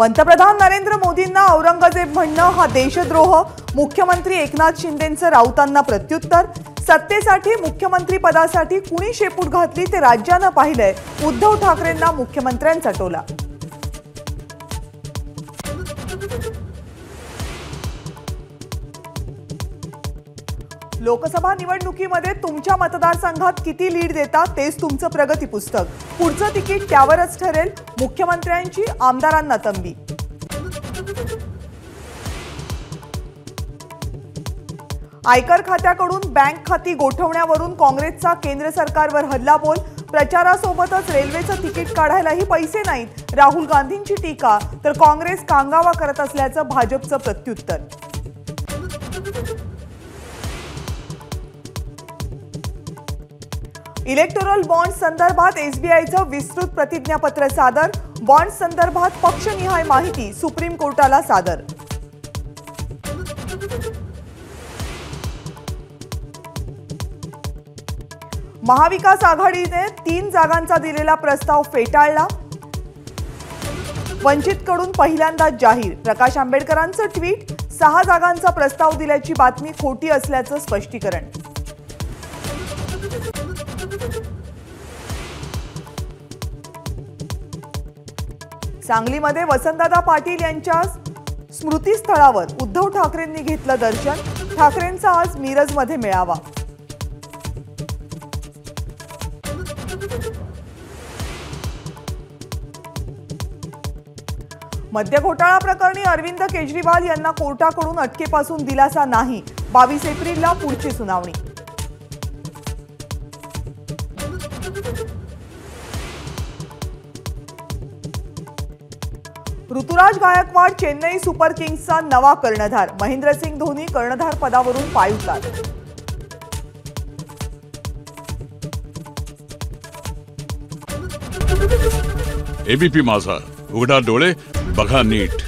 पंतप्रधान नरेंद्र मोदींना औरंगजेब म्हणणं हा देशद्रोह। मुख्यमंत्री एकनाथ शिंदेंचं राऊतांना प्रत्युत्तर। सत्तेसाठी मुख्यमंत्री पदासाठी कुणी शेपूट घातली ते राज्यानं पाहिलंय। उद्धव ठाकरेंना मुख्यमंत्र्यांचा टोला। लोकसभा निवडणुकीमध्ये तुमच्या मतदारसंघात किती लीड देता तेच तुमचं प्रगती पुस्तक। पुढचं तिकीट त्यावरच ठरेल। मुख्यमंत्र्यांची आमदारांना तंबी। आयकर खात्याकडून बँक खाती गोठवण्यावरून काँग्रेसचा केंद्र सरकारवर हल्लाबोल। प्रचारासोबतच रेल्वेचं तिकीट काढायलाही पैसे नाहीत। राहुल गांधींची टीका तर काँग्रेस कांगावा करत असल्याचं भाजपचं प्रत्युत्तर। इलेक्टोरल बॉन्ड संदर्भात एसबीआयचं विस्तृत प्रतिज्ञापत्र सादर। बॉन्ड संदर्भात पक्षनिहाय माहिती सुप्रीम कोर्टाला सादर। महाविकास आघाडीने 3 जागांचा दिलेला प्रस्ताव फेटाळला। वंचितकडून पहिल्यांदाच जाहीर। प्रकाश आंबेडकरांचं ट्विट। 6 जागांचा प्रस्ताव दिल्याची बातमी खोटी असल्याचं स्पष्टीकरण। सांगलीमध्ये वसंतदादा पाटील यांच्या स्मृतीस्थळावर उद्धव ठाकरेंनी घेतलं दर्शन। ठाकरेंचा आज मिरजमध्ये मेळावा। मद्य घोटाळा प्रकरणी अरविंद केजरीवाल यांना कोर्टाकडून अटकेपासून दिलासा नाही। 22 एप्रिलला पुढची सुनावणी। ऋतुराज गायकवाड चेन्नई सुपर किंग्सचा नवा कर्णधार। महेंद्रसिंग धोनी कर्णधार पदावरून पायउतार। एबीपी माझा, उघडा डोळे बघा नीट।